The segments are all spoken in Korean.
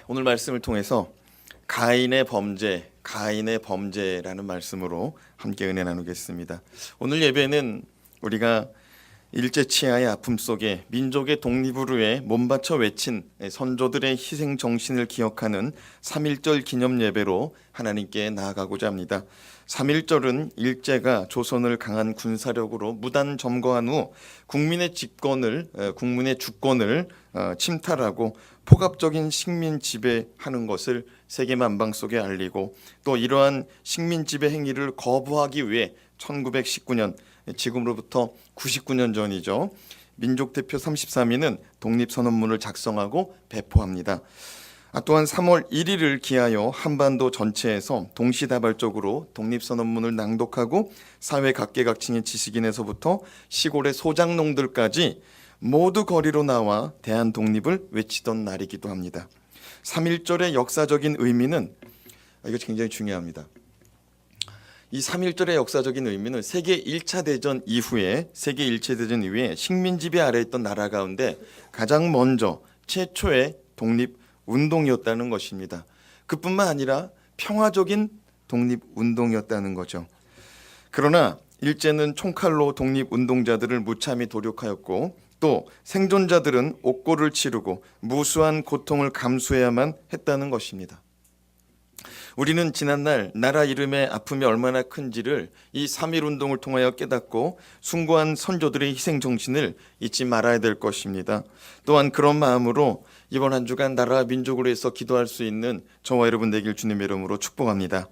오늘 말씀을 통해서 가인의 범죄라는 말씀으로 함께 은혜 나누겠습니다. 오늘 예배는 우리가 일제치하의 아픔 속에 민족의 독립을 위해 몸바쳐 외친 선조들의 희생 정신을 기억하는 3.1절 기념 예배로 하나님께 나아가고자 합니다. 3.1절은 일제가 조선을 강한 군사력으로 무단 점거한 후 국민의 주권을 침탈하고 폭압적인 식민 지배하는 것을 세계 만방 속에 알리고, 또 이러한 식민 지배 행위를 거부하기 위해 1919년, 지금으로부터 99년 전이죠, 민족대표 33인은 독립선언문을 작성하고 배포합니다. 또한 3월 1일을 기하여 한반도 전체에서 동시다발적으로 독립선언문을 낭독하고 사회 각계각층의 지식인에서부터 시골의 소장농들까지 모두 거리로 나와 대한 독립을 외치던 날이기도 합니다. 3.1절의 역사적인 의미는, 이거 굉장히 중요합니다. 이 3.1절의 역사적인 의미는 세계 1차 대전 이후에 식민 지배 아래 있던 나라 가운데 가장 먼저 최초의 독립운동이었다는 것입니다. 그뿐만 아니라 평화적인 독립운동이었다는 거죠. 그러나 일제는 총칼로 독립운동자들을 무참히 도륙하였고, 또 생존자들은 옥고를 치르고 무수한 고통을 감수해야만 했다는 것입니다. 우리는 지난날 나라 이름의 아픔이 얼마나 큰지를 이 3.1 운동을 통하여 깨닫고 숭고한 선조들의 희생 정신을 잊지 말아야 될 것입니다. 또한 그런 마음으로 이번 한 주간 나라와 민족을 위해서 기도할 수 있는 저와 여러분 되길 주님의 이름으로 축복합니다.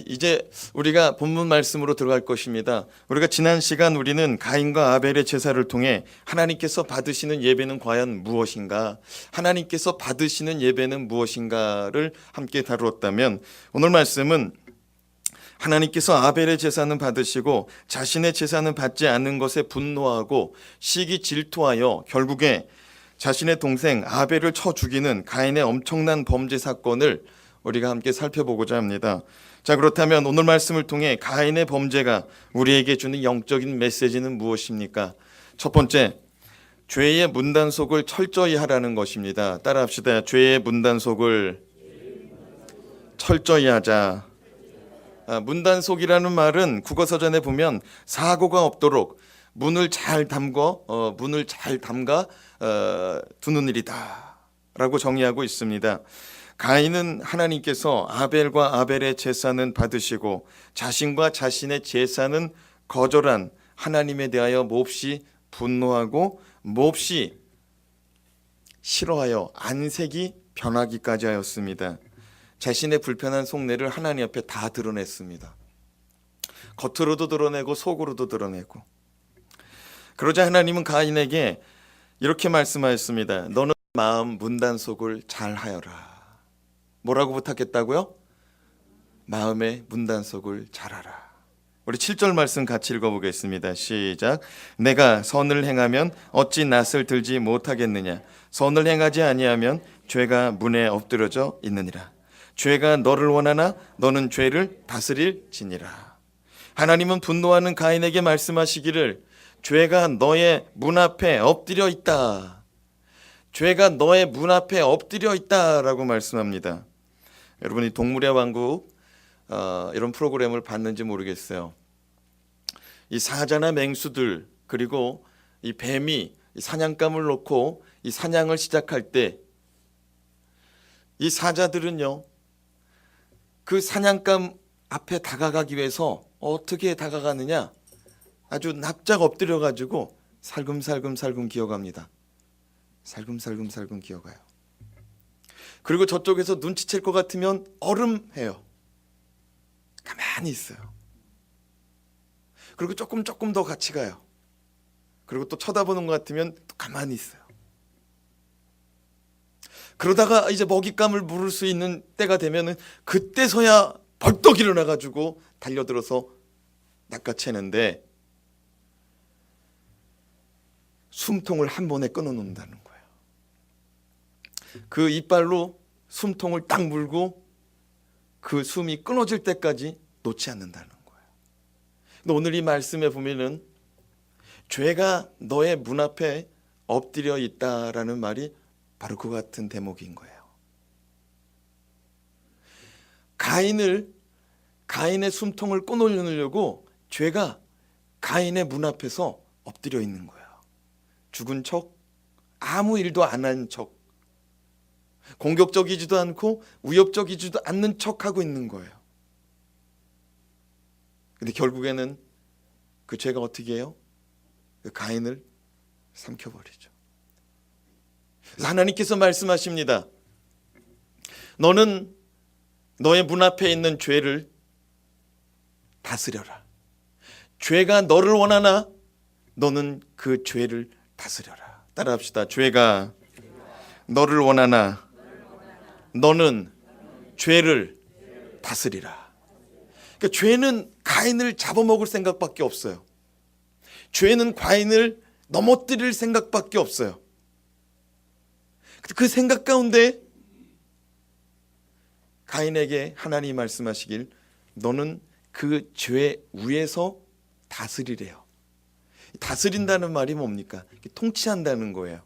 이제 우리가 본문 말씀으로 들어갈 것입니다. 우리가 지난 시간 우리는 가인과 아벨의 제사를 통해 하나님께서 받으시는 예배는 과연 무엇인가, 하나님께서 받으시는 예배는 무엇인가를 함께 다루었다면, 오늘 말씀은 하나님께서 아벨의 제사는 받으시고 자신의 제사는 받지 않는 것에 분노하고 시기 질투하여 결국에 자신의 동생 아벨을 쳐 죽이는 가인의 엄청난 범죄 사건을 우리가 함께 살펴보고자 합니다. 자, 그렇다면 오늘 말씀을 통해 가인의 범죄가 우리에게 주는 영적인 메시지는 무엇입니까? 첫 번째, 죄의 문단속을 철저히 하라는 것입니다. 따라합시다. 죄의 문단속을 철저히 하자. 문단속이라는 말은 국어서전에 보면 사고가 없도록 문을 잘 담가 두는 일이다 라고 정의하고 있습니다. 가인은 하나님께서 아벨과 아벨의 제사는 받으시고 자신과 자신의 제사는 거절한 하나님에 대하여 몹시 분노하고 몹시 싫어하여 안색이 변하기까지 하였습니다. 자신의 불편한 속내를 하나님 앞에 다 드러냈습니다. 겉으로도 드러내고 속으로도 드러내고. 그러자 하나님은 가인에게 이렇게 말씀하였습니다. 너는 마음 문단속을 잘 하여라. 뭐라고 부탁했다고요? 마음의 문단속을 잘하라. 우리 7절 말씀 같이 읽어보겠습니다. 시작. 내가 선을 행하면 어찌 낯을 들지 못하겠느냐. 선을 행하지 아니하면 죄가 문에 엎드려져 있느니라. 죄가 너를 원하나 너는 죄를 다스릴지니라. 하나님은 분노하는 가인에게 말씀하시기를 죄가 너의 문 앞에 엎드려 있다. 죄가 너의 문 앞에 엎드려 있다라고 말씀합니다. 여러분이 동물의 왕국 이런 프로그램을 봤는지 모르겠어요. 이 사자나 맹수들 그리고 이 뱀이 이 사냥감을 놓고 이 사냥을 시작할 때 이 사자들은요, 그 사냥감 앞에 다가가기 위해서 어떻게 다가가느냐, 아주 납작 엎드려 가지고 살금살금 기어갑니다. 살금살금 기어가요. 그리고 저쪽에서 눈치챌 것 같으면 얼음해요. 가만히 있어요. 그리고 조금 더 같이 가요. 그리고 또 쳐다보는 것 같으면 또 가만히 있어요. 그러다가 이제 먹잇감을 물을 수 있는 때가 되면은 그때서야 벌떡 일어나가지고 달려들어서 낚아채는데 숨통을 한 번에 끊어놓는다는 거예요. 그 이빨로 숨통을 딱 물고 그 숨이 끊어질 때까지 놓지 않는다는 거예요. 근데 오늘 이 말씀에 보면은 죄가 너의 문 앞에 엎드려 있다라는 말이 바로 그 같은 대목인 거예요. 가인의 숨통을 꼬놀려내려고 죄가 가인의 문 앞에서 엎드려 있는 거예요. 죽은 척, 아무 일도 안 한 척, 공격적이지도 않고 위협적이지도 않는 척하고 있는 거예요. 근데 결국에는 그 죄가 어떻게 해요? 그 가인을 삼켜버리죠. 하나님께서 말씀하십니다. 너는 너의 문 앞에 있는 죄를 다스려라. 죄가 너를 원하나 너는 그 죄를 다스려라. 따라합시다. 죄가 너를 원하나 너는 죄를 다스리라. 그러니까 죄는 가인을 잡아먹을 생각밖에 없어요. 죄는 가인을 넘어뜨릴 생각밖에 없어요. 그 생각 가운데 가인에게 하나님이 말씀하시길 너는 그 죄 위에서 다스리래요. 다스린다는 말이 뭡니까? 통치한다는 거예요.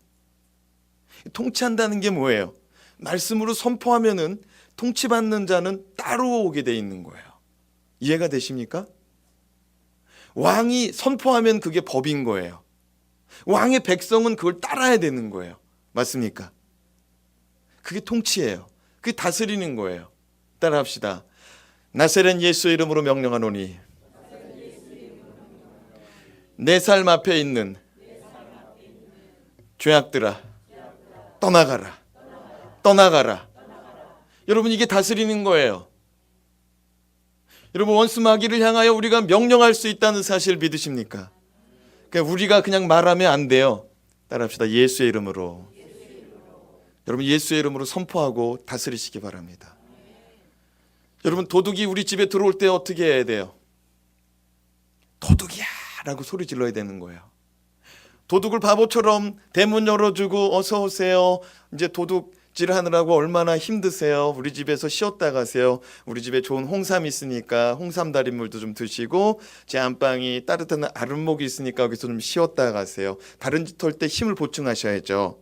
통치한다는 게 뭐예요? 말씀으로 선포하면은 통치받는 자는 따로 오게 돼 있는 거예요. 이해가 되십니까? 왕이 선포하면 그게 법인 거예요. 왕의 백성은 그걸 따라야 되는 거예요. 맞습니까? 그게 통치예요. 그게 다스리는 거예요. 따라합시다. 나사렛 예수의 이름으로 명령하노니 내 삶 앞에 있는 죄악들아 떠나가라. 떠나가라. 여러분, 이게 다스리는 거예요. 여러분, 원수 마귀를 향하여 우리가 명령할 수 있다는 사실 믿으십니까? 그러니까 우리가 그냥 말하면 안 돼요. 따라합시다. 예수의 이름으로. 여러분, 예수의 이름으로 선포하고 다스리시기 바랍니다. 여러분, 도둑이 우리 집에 들어올 때 어떻게 해야 돼요? 도둑이야 라고 소리 질러야 되는 거예요. 도둑을 바보처럼 대문 열어주고 어서 오세요. 이제 도둑질 하느라고 얼마나 힘드세요. 우리 집에서 쉬었다 가세요. 우리 집에 좋은 홍삼 있으니까 홍삼 달인물도 좀 드시고 제 안방이 따뜻한 아랫목이 있으니까 여기서 좀 쉬었다 가세요. 다른 짓 할 때 힘을 보충하셔야죠.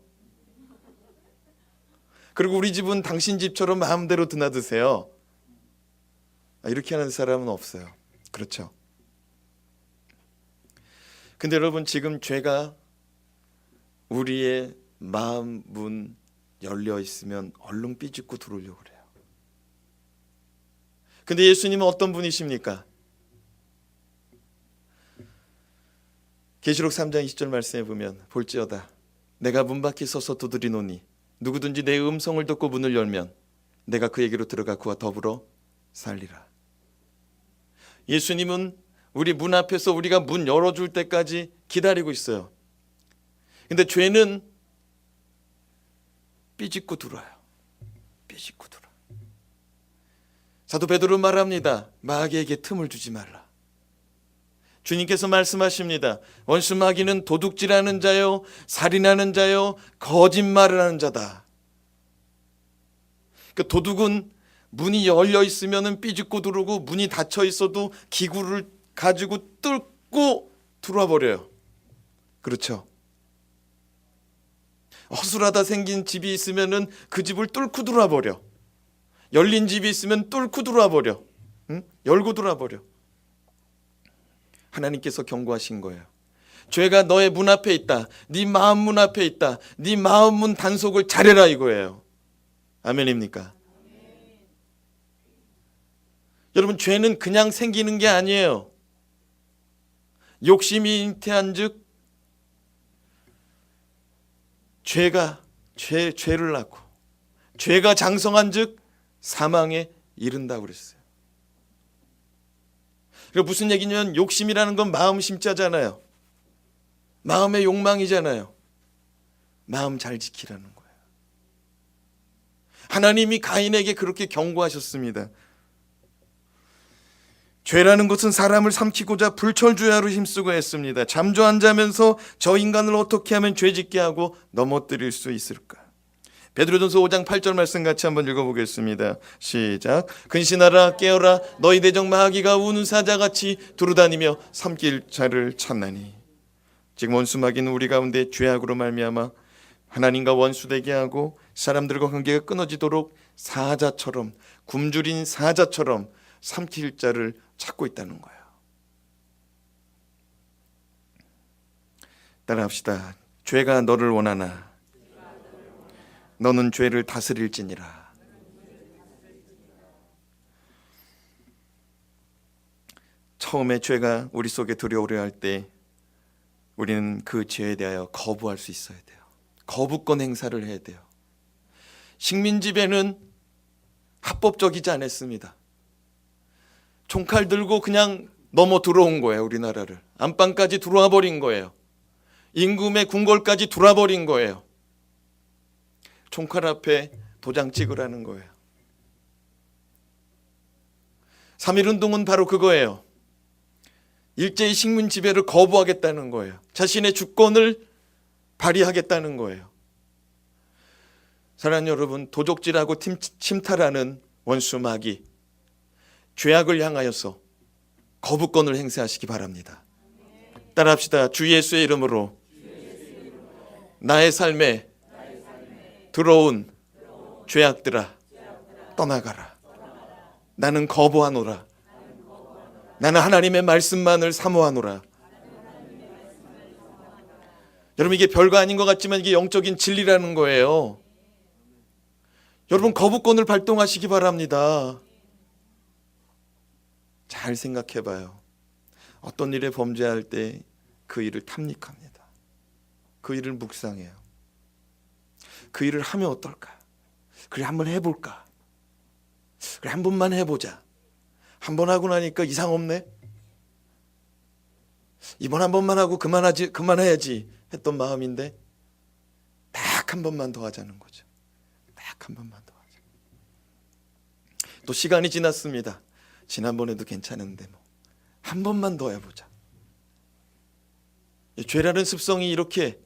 그리고 우리 집은 당신 집처럼 마음대로 드나드세요. 이렇게 하는 사람은 없어요. 그렇죠? 근데 여러분, 지금 죄가 우리의 마음 문 열려 있으면 얼른 삐집고 들어오려고 그래요. 근데 예수님은 어떤 분이십니까? 계시록 3장 20절 말씀에 보면 볼지어다 내가 문 밖에 서서 두드리노니 누구든지 내 음성을 듣고 문을 열면 내가 그에게로 들어가 그와 더불어 살리라. 예수님은 우리 문 앞에서 우리가 문 열어줄 때까지 기다리고 있어요. 근데 죄는 삐집고 들어와요. 삐집고 들어와요. 사도 베드로는 말합니다. 마귀에게 틈을 주지 말라. 주님께서 말씀하십니다. 원수 마귀는 도둑질하는 자요, 살인하는 자요, 거짓말을 하는 자다. 그러니까 도둑은 문이 열려 있으면 삐집고 들어오고 문이 닫혀 있어도 기구를 가지고 뚫고 들어와 버려요. 그렇죠? 허술하다 생긴 집이 있으면은 그 집을 뚫고 들어와 버려. 열린 집이 있으면 뚫고 들어와 버려. 응? 열고 들어와 버려. 하나님께서 경고하신 거예요. 죄가 너의 문 앞에 있다. 네 마음 문 앞에 있다. 네 마음 문 단속을 잘해라 이거예요. 아멘입니까? 여러분, 죄는 그냥 생기는 게 아니에요. 욕심이 잉태한즉 죄를 낳고 죄가 장성한즉 사망에 이른다고 그랬어요. 그러니까 무슨 얘기냐면 욕심이라는 건 마음 심자잖아요. 마음의 욕망이잖아요. 마음 잘 지키라는 거예요. 하나님이 가인에게 그렇게 경고하셨습니다. 죄라는 것은 사람을 삼키고자 불철주야로 힘쓰고 했습니다. 잠도 안 자면서 저 인간을 어떻게 하면 죄짓게 하고 넘어뜨릴 수 있을까? 베드로전서 5장 8절 말씀 같이 한번 읽어보겠습니다. 시작. 근신하라 깨어라 너희 대적 마귀가 우는 사자같이 두루다니며 삼킬 자를 찾나니. 지금 원수 마귀는 우리 가운데 죄악으로 말미암아 하나님과 원수되게 하고 사람들과 관계가 끊어지도록 사자처럼, 굶주린 사자처럼 삼킬 자를 찾고 있다는 거예요. 따라합시다. 죄가 너를 원하나 너는 죄를 다스릴지니라. 처음에 죄가 우리 속에 들어오려 할 때 우리는 그 죄에 대하여 거부할 수 있어야 돼요. 거부권 행사를 해야 돼요. 식민지배는 합법적이지 않았습니다. 총칼 들고 그냥 넘어 들어온 거예요. 우리나라를 안방까지 들어와 버린 거예요. 임금의 궁궐까지 들어와 버린 거예요. 총칼 앞에 도장 찍으라는 거예요. 3.1운동은 바로 그거예요. 일제히 식민 지배를 거부하겠다는 거예요. 자신의 주권을 발휘하겠다는 거예요. 사랑하는 여러분, 도적질하고 침탈하는 원수 마귀, 죄악을 향하여서 거부권을 행사하시기 바랍니다. 따라합시다. 주 예수의 이름으로 나의 삶에 들어온 죄악들아 떠나가라. 나는 거부하노라. 나는 하나님의 말씀만을 사모하노라. 여러분, 이게 별거 아닌 것 같지만 이게 영적인 진리라는 거예요. 여러분, 거부권을 발동하시기 바랍니다. 잘 생각해 봐요. 어떤 일에 범죄할 때 그 일을 탐닉합니다. 그 일을 묵상해요. 그 일을 하면 어떨까? 그래, 한번 해볼까? 그래, 한 번만 해보자. 한 번 하고 나니까 이상 없네. 이번 한 번만 하고 그만해야지 했던 마음인데 딱 한 번만 더 하자는 거죠. 딱 한 번만 더 하자. 또 시간이 지났습니다. 지난번에도 괜찮은데 뭐 한 번만 더 해보자. 죄라는 습성이 이렇게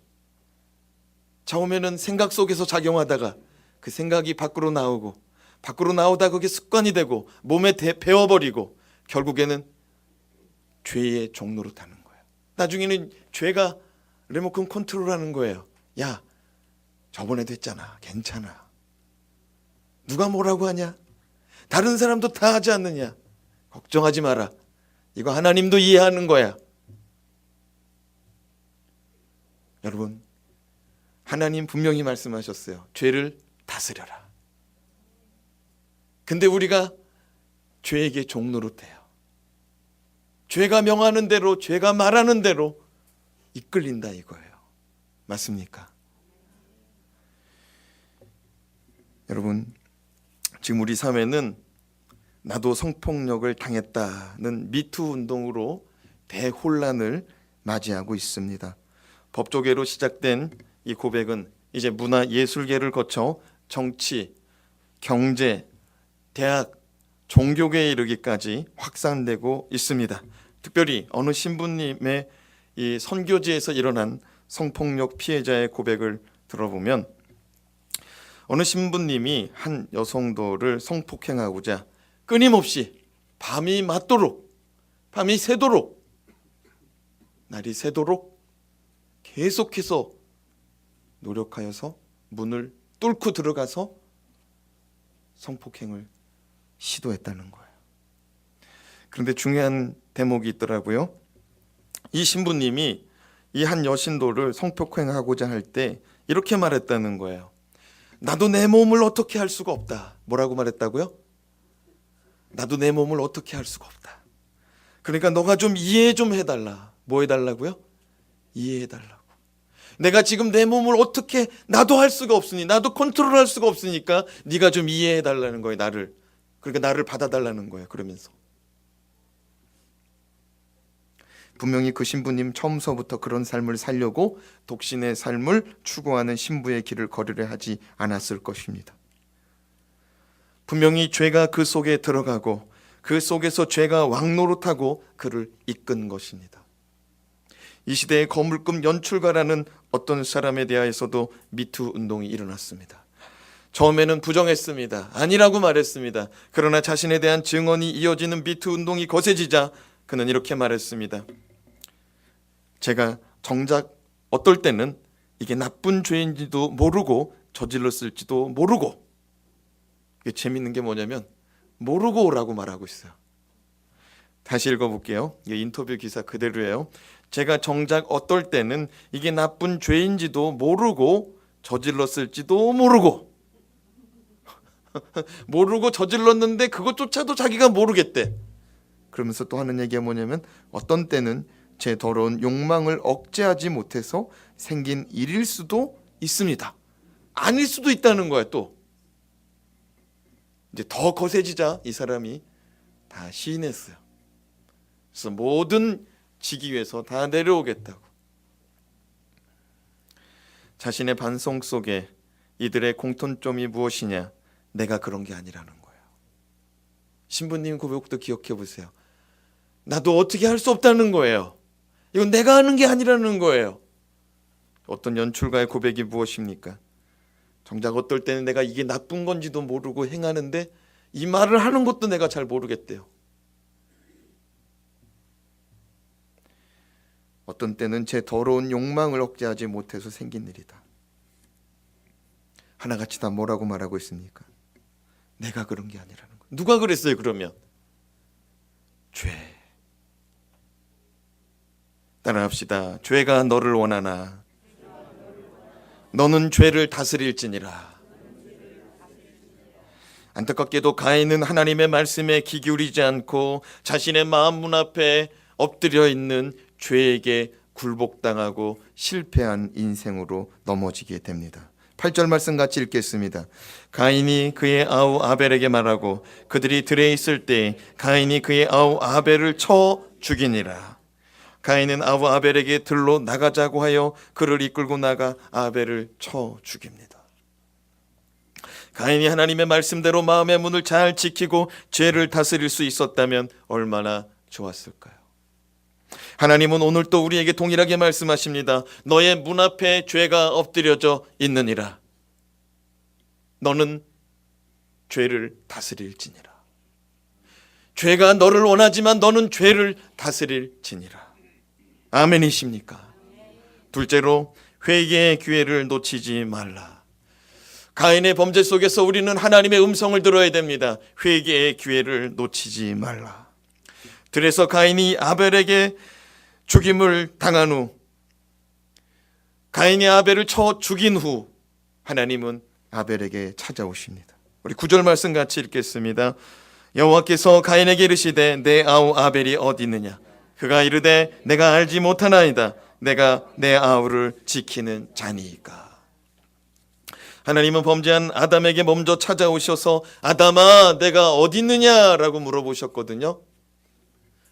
처음에는 생각 속에서 작용하다가 그 생각이 밖으로 나오다 그게 습관이 되고 몸에 배워버리고 결국에는 죄의 종로로 타는 거예요. 나중에는 죄가 리모컨 컨트롤하는 거예요. 야, 저번에도 했잖아. 괜찮아. 누가 뭐라고 하냐? 다른 사람도 다 하지 않느냐? 걱정하지 마라. 이거 하나님도 이해하는 거야. 여러분, 하나님 분명히 말씀하셨어요. 죄를 다스려라. 근데 우리가 죄에게 종노릇해요. 죄가 명하는 대로, 죄가 말하는 대로 이끌린다 이거예요. 맞습니까? 여러분, 지금 우리 사회는 나도 성폭력을 당했다는 미투 운동으로 대혼란을 맞이하고 있습니다. 법조계로 시작된 이 고백은 이제 문화 예술계를 거쳐 정치, 경제, 대학, 종교계에 이르기까지 확산되고 있습니다. 특별히 어느 신부님의 이 선교지에서 일어난 성폭력 피해자의 고백을 들어보면 어느 신부님이 한 여성도를 성폭행하고자 끊임없이 밤이 새도록 날이 새도록 계속해서 노력하여서 문을 뚫고 들어가서 성폭행을 시도했다는 거예요. 그런데 중요한 대목이 있더라고요. 이 신부님이 이 한 여신도를 성폭행하고자 할 때 이렇게 말했다는 거예요. 나도 내 몸을 어떻게 할 수가 없다. 뭐라고 말했다고요? 나도 내 몸을 어떻게 할 수가 없다. 그러니까 너가 좀 이해 좀 해달라. 뭐 해달라고요? 이해해달라고. 내가 지금 내 몸을 어떻게 나도 할 수가 없으니, 나도 컨트롤할 수가 없으니까 네가 좀 이해해달라는 거예요. 나를. 그러니까 나를 받아달라는 거예요. 그러면서 분명히 그 신부님 처음서부터 그런 삶을 살려고 독신의 삶을 추구하는 신부의 길을 걸으려 하지 않았을 것입니다. 분명히 죄가 그 속에 들어가고 그 속에서 죄가 왕노릇하고 그를 이끈 것입니다. 이 시대의 거물급 연출가라는 어떤 사람에 대하여서도 미투 운동이 일어났습니다. 처음에는 부정했습니다. 아니라고 말했습니다. 그러나 자신에 대한 증언이 이어지는 미투 운동이 거세지자 그는 이렇게 말했습니다. 제가 정작 어떨 때는 이게 나쁜 죄인지도 모르고 저질렀을지도 모르고, 이게 재밌는 게 뭐냐면 모르고라고 말하고 있어요. 다시 읽어볼게요. 이게 인터뷰 기사 그대로예요. 제가 정작 어떨 때는 이게 나쁜 죄인지도 모르고 저질렀을지도 모르고 모르고 저질렀는데 그것조차도 자기가 모르겠대. 그러면서 또 하는 얘기가 뭐냐면 어떤 때는 제 더러운 욕망을 억제하지 못해서 생긴 일일 수도 있습니다. 아닐 수도 있다는 거야. 또 이제 더 거세지자 이 사람이 다 시인했어요. 그래서 모든 지기 위해서 다 내려오겠다고. 자신의 반성 속에 이들의 공통점이 무엇이냐? 내가 그런 게 아니라는 거예요. 신부님 고백도 기억해 보세요. 나도 어떻게 할 수 없다는 거예요. 이건 내가 하는 게 아니라는 거예요. 어떤 연출가의 고백이 무엇입니까? 정작 어떨 때는 내가 이게 나쁜 건지도 모르고 행하는데 이 말을 하는 것도 내가 잘 모르겠대요. 어떤 때는 제 더러운 욕망을 억제하지 못해서 생긴 일이다. 하나같이 다 뭐라고 말하고 있습니까? 내가 그런 게 아니라는 거예요. 누가 그랬어요 그러면? 죄. 따라합시다. 죄가 너를 원하나 너는 죄를 다스릴지니라. 안타깝게도 가인은 하나님의 말씀에 귀 기울이지 않고 자신의 마음 문 앞에 엎드려 있는 죄에게 굴복당하고 실패한 인생으로 넘어지게 됩니다. 8절 말씀 같이 읽겠습니다. 가인이 그의 아우 아벨에게 말하고 그들이 들에 있을 때 가인이 그의 아우 아벨을 쳐 죽이니라. 가인은 아우 아벨에게 들로 나가자고 하여 그를 이끌고 나가 아벨을 쳐 죽입니다. 가인이 하나님의 말씀대로 마음의 문을 잘 지키고 죄를 다스릴 수 있었다면 얼마나 좋았을까요? 하나님은 오늘 또 우리에게 동일하게 말씀하십니다. 너의 문 앞에 죄가 엎드려져 있느니라. 너는 죄를 다스릴지니라. 죄가 너를 원하지만 너는 죄를 다스릴지니라. 아멘이십니까? 둘째로 회개의 기회를 놓치지 말라. 가인의 범죄 속에서 우리는 하나님의 음성을 들어야 됩니다. 회개의 기회를 놓치지 말라. 그래서 가인이 아벨에게 죽임을 당한 후, 가인이 아벨을 쳐 죽인 후 하나님은 아벨에게 찾아오십니다. 우리 9절 말씀 같이 읽겠습니다. 여호와께서 가인에게 이르시되 내 아우 아벨이 어디 있느냐? 그가 이르되 내가 알지 못하나이다. 내가 내 아우를 지키는 자니이까. 하나님은 범죄한 아담에게 먼저 찾아오셔서 아담아 내가 어디 있느냐라고 물어보셨거든요.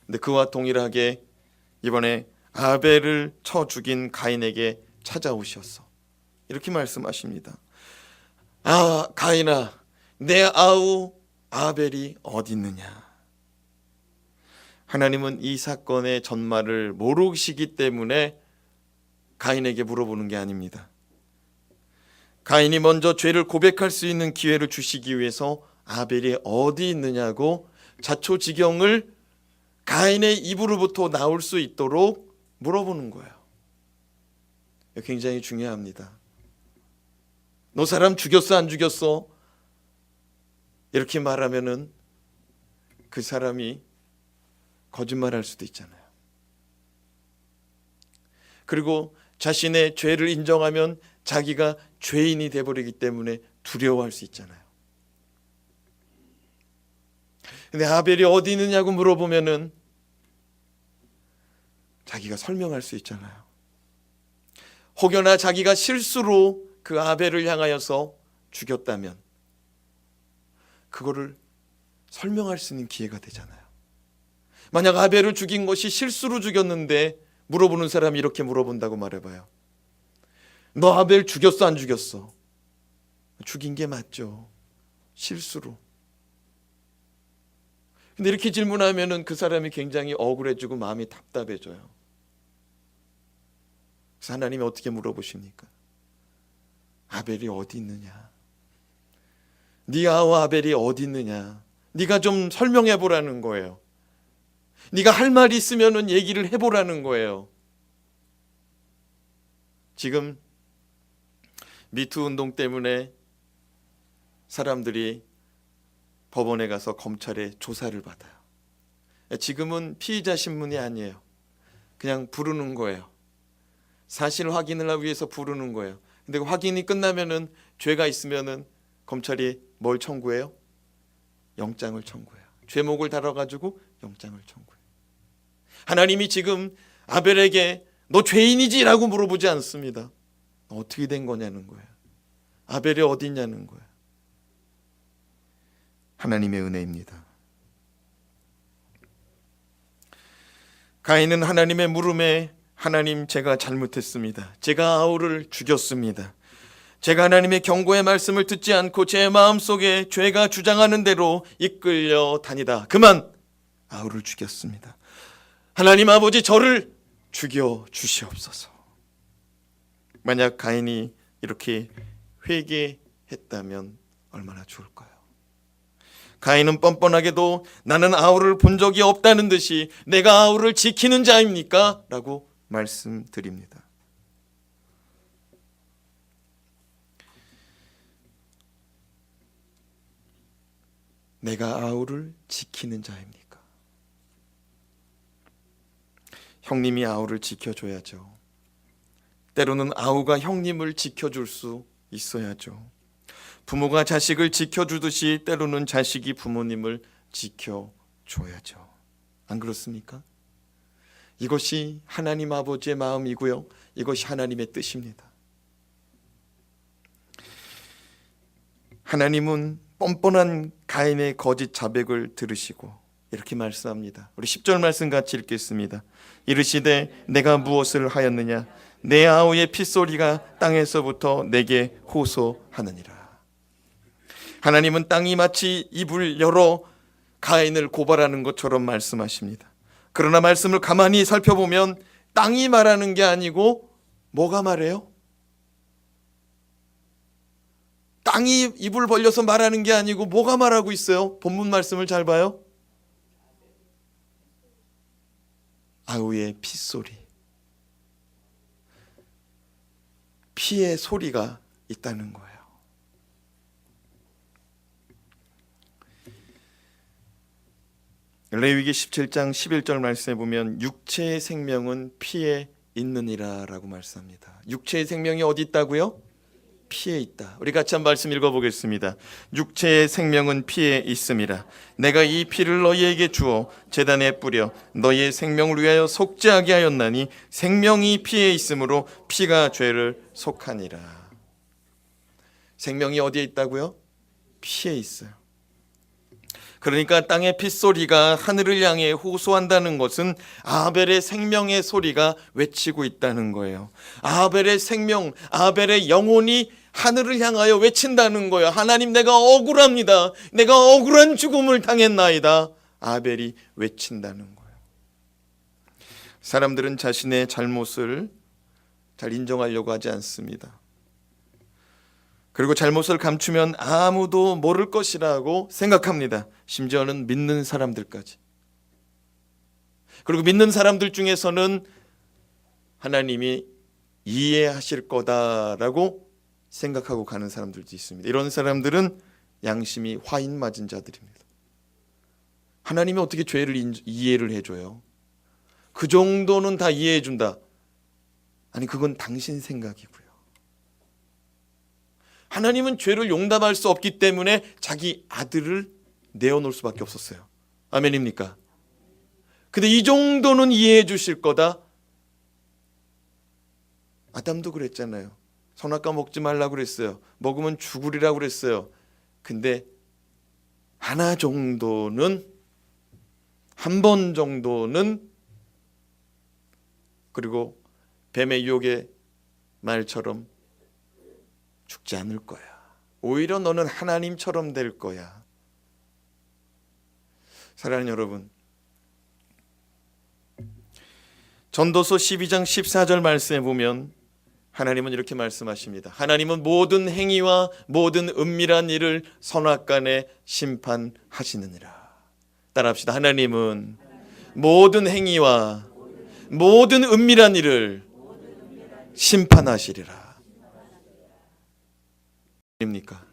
근데 그와 동일하게 이번에 아벨을 쳐 죽인 가인에게 찾아오셔서 이렇게 말씀하십니다. 아 가인아 내 아우 아벨이 어디 있느냐. 하나님은 이 사건의 전말을 모르시기 때문에 가인에게 물어보는 게 아닙니다. 가인이 먼저 죄를 고백할 수 있는 기회를 주시기 위해서 아벨이 어디 있느냐고 자초지경을 가인의 입으로부터 나올 수 있도록 물어보는 거예요. 굉장히 중요합니다. 너 사람 죽였어 안 죽였어? 이렇게 말하면은 그 사람이 거짓말할 수도 있잖아요. 그리고 자신의 죄를 인정하면 자기가 죄인이 돼버리기 때문에 두려워할 수 있잖아요. 근데 아벨이 어디 있느냐고 물어보면은 자기가 설명할 수 있잖아요. 혹여나 자기가 실수로 그 아벨을 향하여서 죽였다면 그거를 설명할 수 있는 기회가 되잖아요. 만약 아벨을 죽인 것이 실수로 죽였는데 물어보는 사람이 이렇게 물어본다고 말해봐요. 너 아벨 죽였어 안 죽였어? 죽인 게 맞죠. 실수로. 근데 이렇게 질문하면은 그 사람이 굉장히 억울해지고 마음이 답답해져요. 그래서 하나님이 어떻게 물어보십니까? 아벨이 어디 있느냐? 네 아우 아벨이 어디 있느냐? 네가 좀 설명해 보라는 거예요. 네가 할 말이 있으면은 얘기를 해보라는 거예요. 지금 미투 운동 때문에 사람들이 법원에 가서 검찰에 조사를 받아요. 지금은 피의자 신문이 아니에요. 그냥 부르는 거예요. 사실 확인을 하기 위해서 부르는 거예요. 근데 그 확인이 끝나면은 죄가 있으면은 검찰이 뭘 청구해요? 영장을 청구해요. 죄목을 달아가지고 영장을 청구해요. 하나님이 지금 아벨에게 너 죄인이지라고 물어보지 않습니다. 어떻게 된 거냐는 거예요. 아벨이 어디 있냐는 거예요. 하나님의 은혜입니다. 가인은 하나님의 물음에 하나님 제가 잘못했습니다. 제가 아우를 죽였습니다. 제가 하나님의 경고의 말씀을 듣지 않고 제 마음속에 죄가 주장하는 대로 이끌려 다니다 그만 아우를 죽였습니다. 하나님 아버지 저를 죽여 주시옵소서. 만약 가인이 이렇게 회개했다면 얼마나 좋을까요? 가인은 뻔뻔하게도 나는 아우를 본 적이 없다는 듯이 내가 아우를 지키는 자입니까? 라고 말씀드립니다. 내가 아우를 지키는 자입니까? 형님이 아우를 지켜줘야죠. 때로는 아우가 형님을 지켜줄 수 있어야죠. 부모가 자식을 지켜주듯이 때로는 자식이 부모님을 지켜줘야죠. 안 그렇습니까? 이것이 하나님 아버지의 마음이고요. 이것이 하나님의 뜻입니다. 하나님은 뻔뻔한 가인의 거짓 자백을 들으시고 이렇게 말씀합니다. 우리 10절 말씀 같이 읽겠습니다. 이르시되 내가 무엇을 하였느냐? 내 아우의 핏소리가 땅에서부터 내게 호소하느니라. 하나님은 땅이 마치 입을 열어 가인을 고발하는 것처럼 말씀하십니다. 그러나 말씀을 가만히 살펴보면 땅이 말하는 게 아니고 뭐가 말해요? 땅이 입을 벌려서 말하는 게 아니고 뭐가 말하고 있어요? 본문 말씀을 잘 봐요. 아우의 핏소리, 피의 소리가 있다는 거예요. 레위기 17장 11절 말씀에 보면 육체의 생명은 피에 있느니라 라고 말씀합니다. 육체의 생명이 어디 있다고요? 피에 있다. 우리 같이 한 말씀 읽어보겠습니다. 육체의 생명은 피에 있음이라. 내가 이 피를 너희에게 주어 제단에 뿌려 너희의 생명을 위하여 속죄하게 하였나니 생명이 피에 있으므로 피가 죄를 속하니라. 생명이 어디에 있다고요? 피에 있어요. 그러니까 땅의 핏소리가 하늘을 향해 호소한다는 것은 아벨의 생명의 소리가 외치고 있다는 거예요. 아벨의 생명, 아벨의 영혼이 하늘을 향하여 외친다는 거예요. 하나님, 내가 억울합니다. 내가 억울한 죽음을 당했나이다. 아벨이 외친다는 거예요. 사람들은 자신의 잘못을 잘 인정하려고 하지 않습니다. 그리고 잘못을 감추면 아무도 모를 것이라고 생각합니다. 심지어는 믿는 사람들까지. 그리고 믿는 사람들 중에서는 하나님이 이해하실 거다라고 생각하고 가는 사람들도 있습니다. 이런 사람들은 양심이 화인 맞은 자들입니다. 하나님이 어떻게 죄를 이해를 해줘요? 그 정도는 다 이해해 준다. 아니, 그건 당신 생각이고요. 하나님은 죄를 용납할 수 없기 때문에 자기 아들을 내어놓을 수밖에 없었어요. 아멘입니까? 근데 이 정도는 이해해 주실 거다. 아담도 그랬잖아요. 선악과 먹지 말라고 그랬어요. 먹으면 죽으리라고 그랬어요. 근데 하나 정도는, 한 번 정도는, 그리고 뱀의 유혹의 말처럼 죽지 않을 거야. 오히려 너는 하나님처럼 될 거야. 사랑하는 여러분, 전도서 12장 14절 말씀에 보면 하나님은 이렇게 말씀하십니다. 하나님은 모든 행위와 모든 은밀한 일을 선악간에 심판하시느니라. 따라합시다. 하나님은 모든 행위와 모든 은밀한 일을 심판하시리라. 입니까?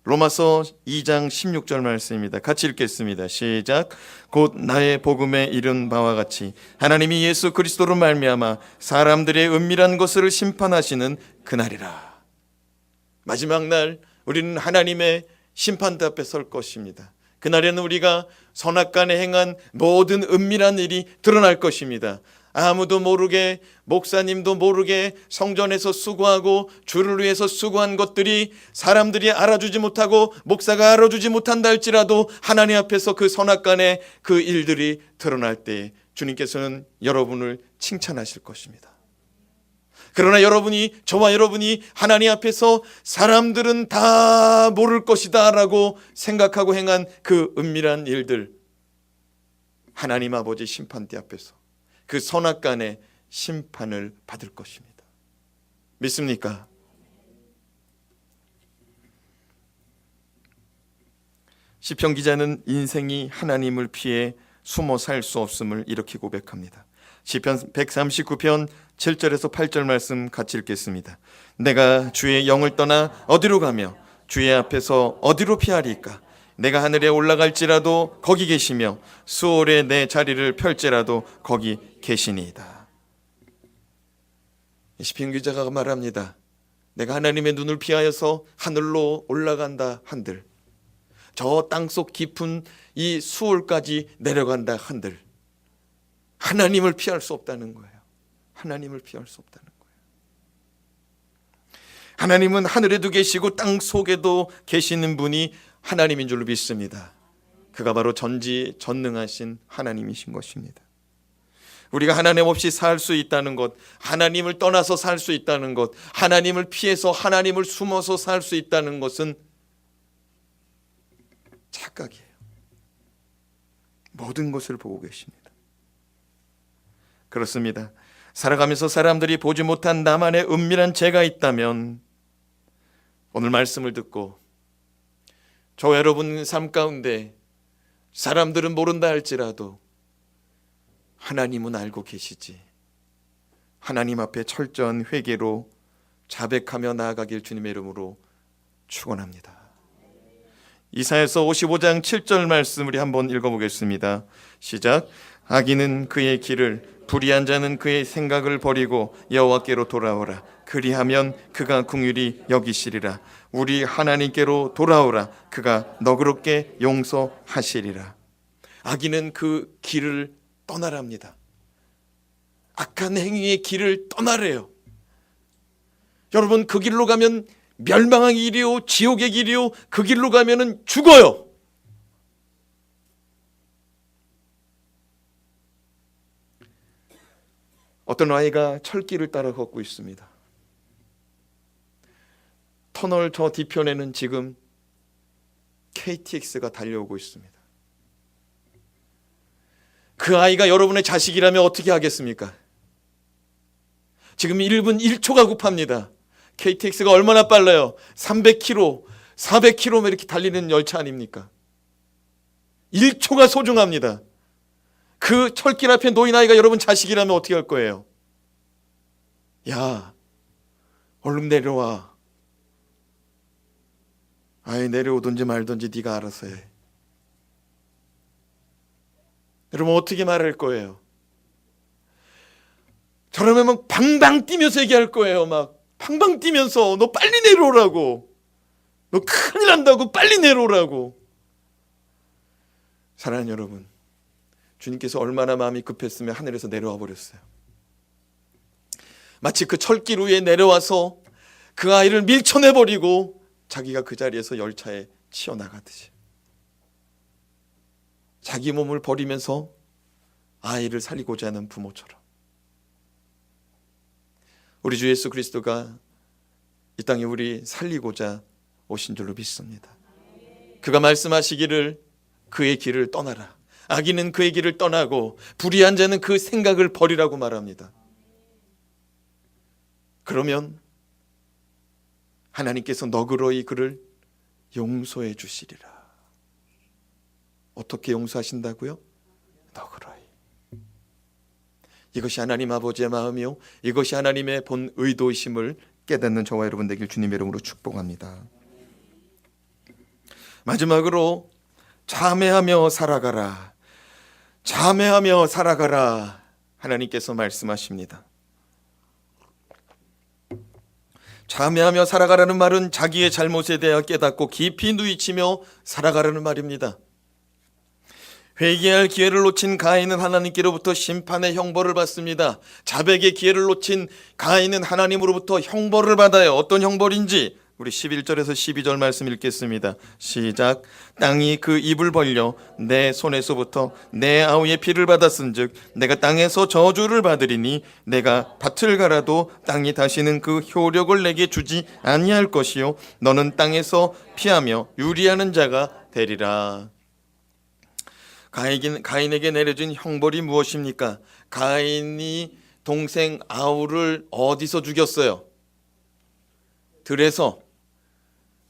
로마서 2장 16절 말씀입니다. 같이 읽겠습니다. 시작. 곧 나의 복음에 이른 바와 같이 하나님이 예수 그리스도로 말미암아 사람들의 은밀한 것을 심판하시는 그날이라. 마지막 날 우리는 하나님의 심판대 앞에 설 것입니다. 그날에는 우리가 선악간에 행한 모든 은밀한 일이 드러날 것입니다. 아무도 모르게, 목사님도 모르게 성전에서 수고하고 주를 위해서 수고한 것들이 사람들이 알아주지 못하고 목사가 알아주지 못한다 할지라도 하나님 앞에서 그 선악간의 그 일들이 드러날 때 주님께서는 여러분을 칭찬하실 것입니다. 그러나 저와 여러분이 하나님 앞에서 사람들은 다 모를 것이다 라고 생각하고 행한 그 은밀한 일들, 하나님 아버지 심판대 앞에서 그 선악간의 심판을 받을 것입니다. 믿습니까? 시편 기자는 인생이 하나님을 피해 숨어 살 수 없음을 이렇게 고백합니다. 시편 139편 7절에서 8절 말씀 같이 읽겠습니다. 내가 주의 영을 떠나 어디로 가며 주의 앞에서 어디로 피하리까? 내가 하늘에 올라갈지라도 거기 계시며 수월에 내 자리를 펼지라도 거기 계시니이다. 시편 기자가 말합니다. 내가 하나님의 눈을 피하여서 하늘로 올라간다 한들, 저 땅속 깊은 이 수월까지 내려간다 한들, 하나님을 피할 수 없다는 거예요. 하나님을 피할 수 없다는 거예요. 하나님은 하늘에도 계시고 땅 속에도 계시는 분이 하나님인 줄로 믿습니다. 그가 바로 전지전능하신 하나님이신 것입니다. 우리가 하나님 없이 살 수 있다는 것, 하나님을 떠나서 살 수 있다는 것, 하나님을 피해서 하나님을 숨어서 살 수 있다는 것은 착각이에요. 모든 것을 보고 계십니다. 그렇습니다. 살아가면서 사람들이 보지 못한 나만의 은밀한 죄가 있다면 오늘 말씀을 듣고 저 여러분 삶 가운데 사람들은 모른다 할지라도 하나님은 알고 계시지. 하나님 앞에 철저한 회개로 자백하며 나아가길 주님의 이름으로 축원합니다. 이사야서 55장 7절 말씀 우리 한번 읽어보겠습니다. 시작. 악인은 그의 길을, 불의한 자는 그의 생각을 버리고 여호와께로 돌아오라. 그리하면 그가 긍휼히 여기시리라. 우리 하나님께로 돌아오라. 그가 너그럽게 용서하시리라. 악인은 그 길을 떠나랍니다. 악한 행위의 길을 떠나래요. 여러분, 그 길로 가면 멸망의 길이요, 지옥의 길이요, 그 길로 가면은 죽어요. 어떤 아이가 철길을 따라 걷고 있습니다. 터널 저 뒤편에는 지금 KTX가 달려오고 있습니다. 그 아이가 여러분의 자식이라면 어떻게 하겠습니까? 지금 1분 1초가 급합니다. KTX가 얼마나 빨라요? 300km, 400km 이렇게 달리는 열차 아닙니까? 1초가 소중합니다. 그 철길 앞에 놓인 아이가 여러분 자식이라면 어떻게 할 거예요? 야, 얼른 내려와. 아이, 내려오든지 말든지 네가 알아서 해. 여러분 어떻게 말할 거예요? 저러면 막 방방 뛰면서 얘기할 거예요. 막 방방 뛰면서 너 빨리 내려오라고. 너 큰일 난다고 빨리 내려오라고. 사랑하는 여러분, 주님께서 얼마나 마음이 급했으면 하늘에서 내려와 버렸어요. 마치 그 철길 위에 내려와서 그 아이를 밀쳐내버리고 자기가 그 자리에서 열차에 치여나가듯이 자기 몸을 버리면서 아이를 살리고자 하는 부모처럼 우리 주 예수 그리스도가 이 땅에 우리 살리고자 오신 줄로 믿습니다. 그가 말씀하시기를 그의 길을 떠나라. 악인은 그의 길을 떠나고 불의한 자는 그 생각을 버리라고 말합니다. 그러면 하나님께서 너그러이 그를 용서해 주시리라. 어떻게 용서하신다고요? 너그러이. 이것이 하나님 아버지의 마음이요, 이것이 하나님의 본 의도이심을 깨닫는 저와 여러분 되길 주님의 이름으로 축복합니다. 마지막으로 자매하며 살아가라. 자매하며 살아가라. 하나님께서 말씀하십니다. 자매하며 살아가라는 말은 자기의 잘못에 대하여 깨닫고 깊이 누이치며 살아가라는 말입니다. 회개할 기회를 놓친 가인은 하나님께로부터 심판의 형벌을 받습니다. 자백의 기회를 놓친 가인은 하나님으로부터 형벌을 받아요. 어떤 형벌인지 우리 11절에서 12절 말씀 읽겠습니다. 시작. 땅이 그 입을 벌려 내 손에서부터 내 아우의 피를 받았은즉 내가 땅에서 저주를 받으리니 내가 밭을 갈아도 땅이 다시는 그 효력을 내게 주지 아니할 것이요 너는 땅에서 피하며 유리하는 자가 되리라. 가인에게 내려진 형벌이 무엇입니까? 가인이 동생 아우를 어디서 죽였어요?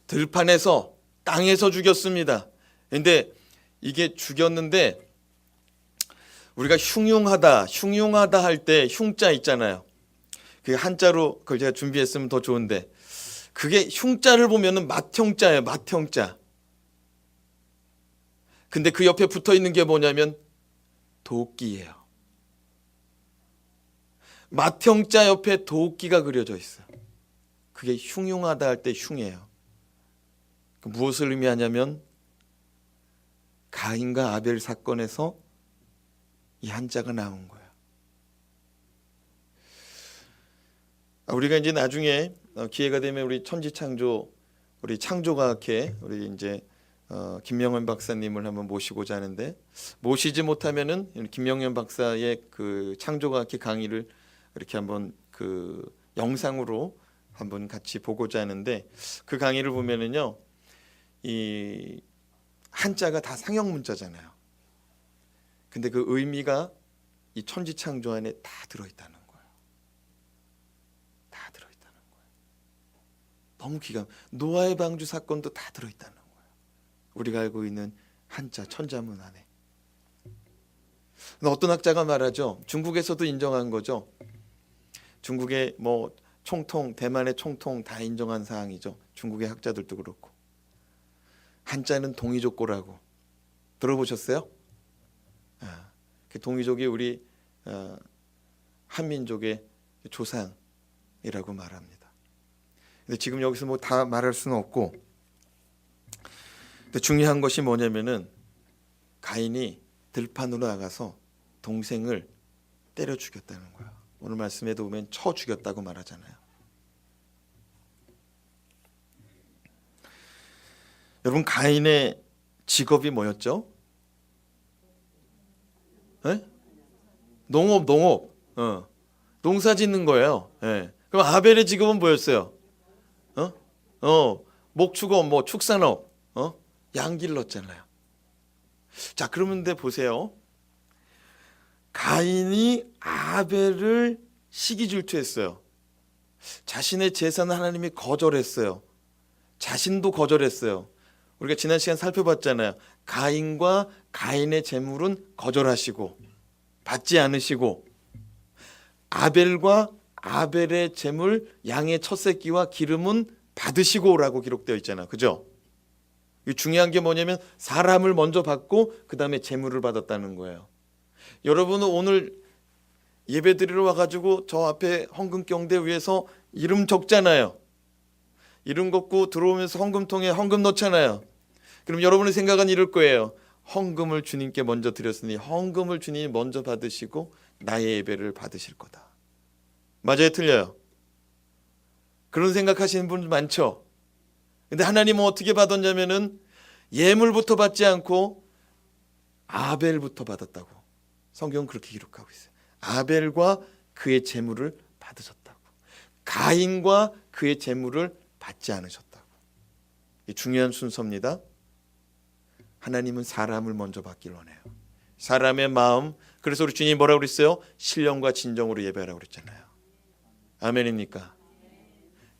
들판에서, 땅에서 죽였습니다. 근데 이게 죽였는데 우리가 흉용하다 할 때 흉자 있잖아요. 그게 한자로 그걸 제가 준비했으면 더 좋은데 그게 흉자를 보면은 맏형자예요. 맏형자. 근데 그 옆에 붙어 있는 게 뭐냐면 도끼예요. 맏형자 옆에 도끼가 그려져 있어요. 그게 흉용하다 할 때 흉이에요. 무엇을 의미하냐면 가인과 아벨 사건에서 이 한자가 나온 거예요. 우리가 이제 나중에 기회가 되면 우리 천지창조 우리 창조과학회 우리 이제 김명현 박사님을 한번 모시고자 하는데 모시지 못하면은 김명현 박사의 그 창조과학회 강의를 이렇게 한번 그 영상으로 한번 같이 보고자 하는데 그 강의를 보면은요 이 한자가 다 상형 문자잖아요. 근데 그 의미가 이 천지창조 안에 다 들어있다는 거예요. 다 들어있다는 거예요. 너무 노아의 방주 사건도 다 들어있다는 거예요. 우리가 알고 있는 한자 천자문 안에. 어떤 학자가 말하죠. 중국에서도 인정한 거죠. 중국의 뭐 총통, 대만의 총통 다 인정한 사항이죠. 중국의 학자들도 그렇고. 한자는 동이족고라고 들어보셨어요? 그 동이족이 우리 한민족의 조상이라고 말합니다. 근데 지금 여기서 뭐 다 말할 수는 없고, 근데 중요한 것이 뭐냐면은 가인이 들판으로 나가서 동생을 때려 죽였다는 거예요. 오늘 말씀에도 보면 쳐 죽였다고 말하잖아요. 여러분 가인의 직업이 뭐였죠? 네? 농업. 농사 짓는 거예요. 네. 그럼 아벨의 직업은 뭐였어요? 목축업, 뭐 축산업, 양 길렀잖아요. 자, 그러면 보세요. 가인이 아벨을 시기 질투했어요. 자신의 제사는 하나님이 거절했어요. 자신도 거절했어요. 우리가 지난 시간 살펴봤잖아요. 가인과 가인의 제물은 거절하시고 받지 않으시고 아벨과 아벨의 제물 양의 첫 새끼와 기름은 받으시고라고 기록되어 있잖아요. 그죠? 중요한 게 뭐냐면 사람을 먼저 받고 그 다음에 제물을 받았다는 거예요. 여러분은 오늘 예배 드리러 와가지고 저 앞에 헌금경대 위에서 이름 적잖아요. 이름 걷고 들어오면서 헌금통에 헌금 넣잖아요. 그럼 여러분의 생각은 이럴 거예요. 헌금을 주님께 먼저 드렸으니 헌금을 주님이 먼저 받으시고 나의 예배를 받으실 거다. 맞아요? 틀려요? 그런 생각하시는 분 많죠? 근데 하나님은 어떻게 받았냐면은 예물부터 받지 않고 아벨부터 받았다고 성경은 그렇게 기록하고 있어요. 아벨과 그의 제물을 받으셨다고. 가인과 그의 제물을 받지 않으셨다고. 이 중요한 순서입니다. 하나님은 사람을 먼저 받길 원해요. 사람의 마음. 그래서 우리 주님이 뭐라고 그랬어요? 신령과 진정으로 예배하라고 그랬잖아요. 아멘입니까?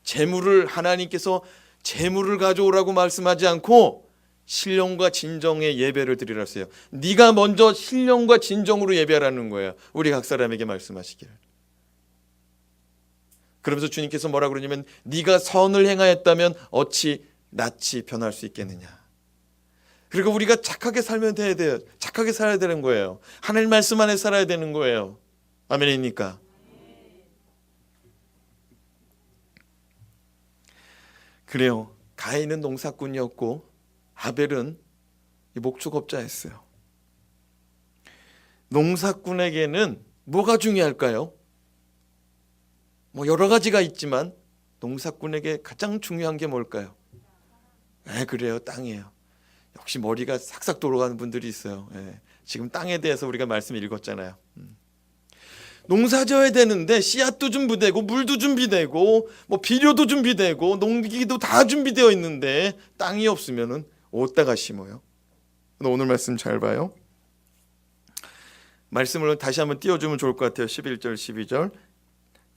제물을 하나님께서 제물을 가져오라고 말씀하지 않고 신령과 진정의 예배를 드리라 했어요. 네가 먼저 신령과 진정으로 예배하라는 거예요. 우리 각 사람에게 말씀하시기를. 그러면서 주님께서 뭐라 그러냐면 네가 선을 행하였다면 어찌 낯이 변할 수 있겠느냐. 그리고 우리가 착하게 살면 돼요. 착하게 살아야 되는 거예요. 하나님 말씀 안에 살아야 되는 거예요. 아멘입니까? 그래요. 가인은 농사꾼이었고 아벨은 목축업자였어요. 농사꾼에게는 뭐가 중요할까요? 뭐 여러 가지가 있지만 농사꾼에게 가장 중요한 게 뭘까요? 그래요. 땅이에요. 역시 머리가 싹싹 돌아가는 분들이 있어요. 지금 땅에 대해서 우리가 말씀 읽었잖아요. 농사 져야 되는데 씨앗도 준비되고 물도 준비되고 뭐 비료도 준비되고 농기기도 다 준비되어 있는데 땅이 없으면은 어디다가 심어요? 오늘 말씀 잘 봐요. 말씀을 다시 한번 띄워주면 좋을 것 같아요. 11절 12절.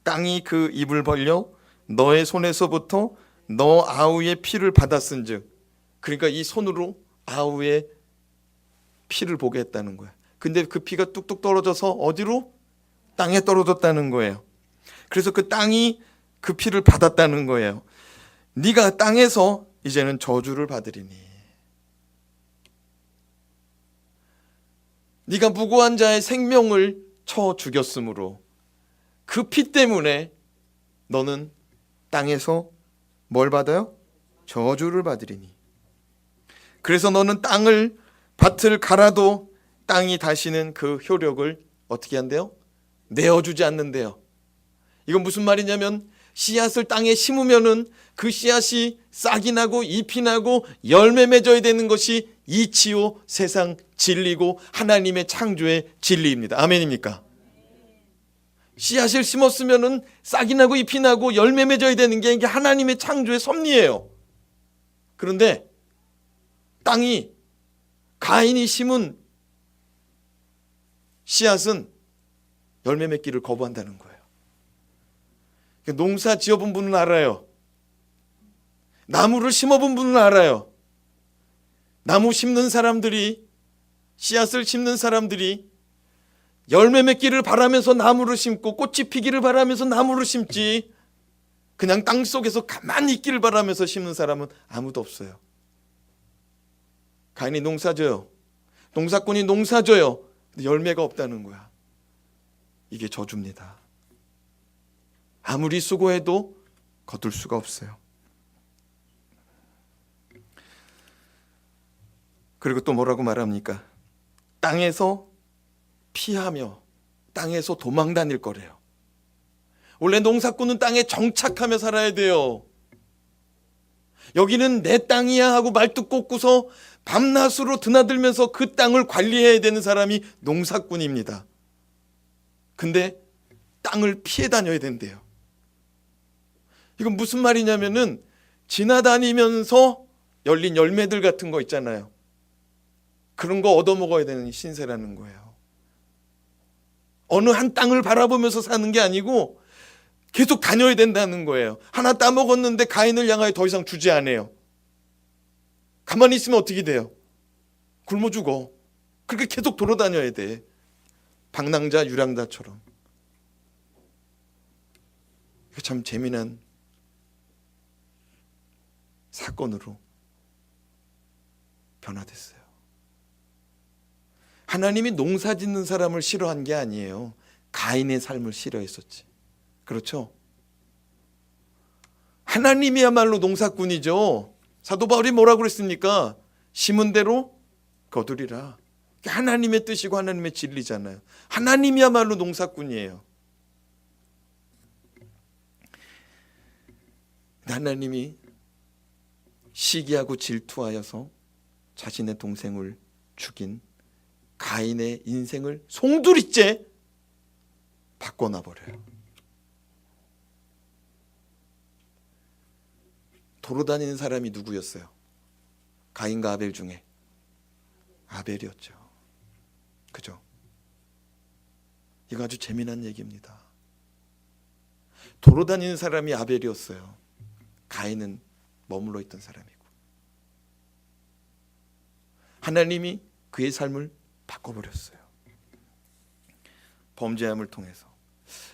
땅이 그 입을 벌려 너의 손에서부터 너 아우의 피를 받았은즉. 그러니까 이 손으로 아우의 피를 보게 했다는 거야. 근데 그 피가 뚝뚝 떨어져서 어디로? 땅에 떨어졌다는 거예요. 그래서 그 땅이 그 피를 받았다는 거예요. 네가 땅에서 이제는 저주를 받으리니. 네가 무고한 자의 생명을 쳐 죽였으므로 그 피 때문에 너는 땅에서 뭘 받아요? 저주를 받으리니. 그래서 너는 밭을 갈아도 땅이 다시는 그 효력을 어떻게 한대요? 내어주지 않는데요. 이건 무슨 말이냐면 씨앗을 땅에 심으면은 그 씨앗이 싹이 나고 잎이 나고 열매 맺어야 되는 것이 이치요 세상 진리고 하나님의 창조의 진리입니다. 아멘입니까? 씨앗을 심었으면은 싹이 나고 잎이 나고 열매 맺어야 되는 게 이게 하나님의 창조의 섭리예요. 그런데 땅이 가인이 심은 씨앗은 열매 맺기를 거부한다는 거예요. 농사 지어본 분은 알아요. 나무를 심어본 분은 알아요. 나무 심는 사람들이, 씨앗을 심는 사람들이 열매 맺기를 바라면서 나무를 심고 꽃이 피기를 바라면서 나무를 심지, 그냥 땅 속에서 가만히 있기를 바라면서 심는 사람은 아무도 없어요. 가인이 농사져요. 농사꾼이 농사져요. 근데 열매가 없다는 거야. 이게 저주입니다. 아무리 수고해도 거둘 수가 없어요. 그리고 또 뭐라고 말합니까? 땅에서 피하며 땅에서 도망 다닐 거래요. 원래 농사꾼은 땅에 정착하며 살아야 돼요. 여기는 내 땅이야 하고 말뚝 꽂고서 밤낮으로 드나들면서 그 땅을 관리해야 되는 사람이 농사꾼입니다. 근데 땅을 피해 다녀야 된대요. 이건 무슨 말이냐면은 지나다니면서 열린 열매들 같은 거 있잖아요. 그런 거 얻어먹어야 되는 신세라는 거예요. 어느 한 땅을 바라보면서 사는 게 아니고 계속 다녀야 된다는 거예요. 하나 따먹었는데 가인을 향하여 더 이상 주지 않아요. 가만히 있으면 어떻게 돼요? 굶어 죽어. 그렇게 계속 돌아다녀야 돼. 방랑자 유랑자처럼. 이거 참 재미난 사건으로 변화됐어요. 하나님이 농사 짓는 사람을 싫어한 게 아니에요. 가인의 삶을 싫어했었지. 그렇죠? 하나님이야말로 농사꾼이죠. 사도 바울이 뭐라고 그랬습니까? 심은 대로 거두리라. 하나님의 뜻이고 하나님의 진리잖아요. 하나님이야말로 농사꾼이에요. 하나님이 시기하고 질투하여서 자신의 동생을 죽인 가인의 인생을 송두리째 바꿔놔버려요. 돌아다니는 사람이 누구였어요? 가인과 아벨 중에 아벨이었죠. 그죠? 이거 아주 재미난 얘기입니다. 돌아다니는 사람이 아벨이었어요. 가인은 머물러 있던 사람이고. 하나님이 그의 삶을 바꿔버렸어요. 범죄함을 통해서.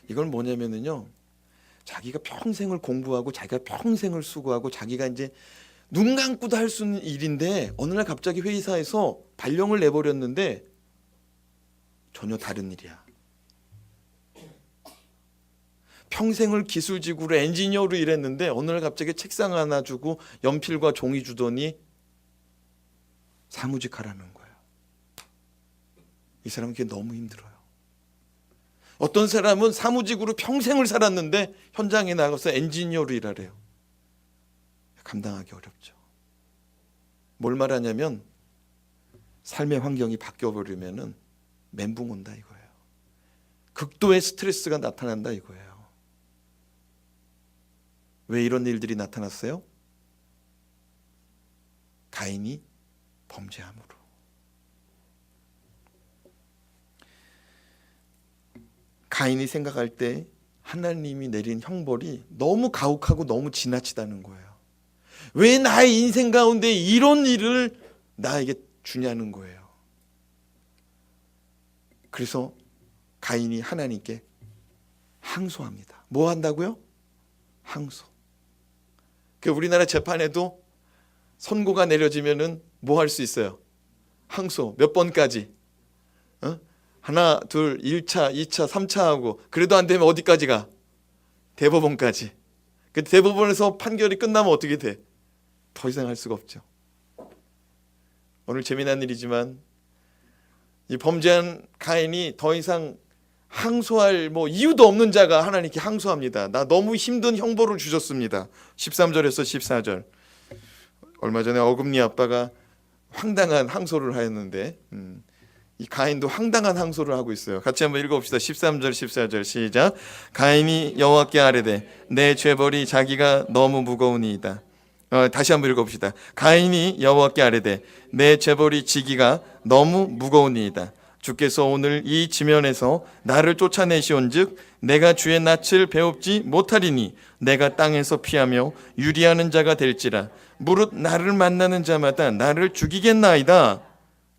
이건 뭐냐면요, 자기가 평생을 공부하고 자기가 평생을 수고하고 자기가 이제 눈 감고도 할 수 있는 일인데 어느 날 갑자기 회의사에서 발령을 내버렸는데 전혀 다른 일이야. 평생을 기술직으로 엔지니어로 일했는데 어느 날 갑자기 책상 하나 주고 연필과 종이 주더니 사무직 하라는 거야. 이 사람은 그게 너무 힘들어요. 어떤 사람은 사무직으로 평생을 살았는데 현장에 나가서 엔지니어로 일하래요. 감당하기 어렵죠. 뭘 말하냐면 삶의 환경이 바뀌어버리면은 멘붕 온다 이거예요. 극도의 스트레스가 나타난다 이거예요. 왜 이런 일들이 나타났어요? 가인이 범죄함으로. 가인이 생각할 때 하나님이 내린 형벌이 너무 가혹하고 너무 지나치다는 거예요. 왜 나의 인생 가운데 이런 일을 나에게 주냐는 거예요. 그래서 가인이 하나님께 항소합니다. 뭐 한다고요? 항소. 그 우리나라 재판에도 선고가 내려지면은 뭐 할 수 있어요? 항소. 몇 번까지? 하나, 둘, 1차, 2차, 3차 하고 그래도 안 되면 어디까지 가? 대법원까지. 그 대법원에서 판결이 끝나면 어떻게 돼? 더 이상 할 수가 없죠. 오늘 재미난 일이지만 이 범죄한 가인이 더 이상 항소할 이유도 없는 자가 하나님께 항소합니다. 나 너무 힘든 형벌을 주셨습니다. 13절에서 14절. 얼마 전에 어금니 아빠가 황당한 항소를 하였는데 이 가인도 황당한 항소를 하고 있어요. 같이 한번 읽어봅시다. 13절 14절 시작. 가인이 여호와께 아뢰되 내 죄벌이 자기가 너무 무거우니이다. 다시 한번 읽어봅시다. 가인이 여호와께 아뢰되 내 죄벌이 지기가 너무 무거우니이다. 주께서 오늘 이 지면에서 나를 쫓아내시온즉 내가 주의 낯을 배웁지 못하리니 내가 땅에서 피하며 유리하는 자가 될지라. 무릇 나를 만나는 자마다 나를 죽이겠나이다.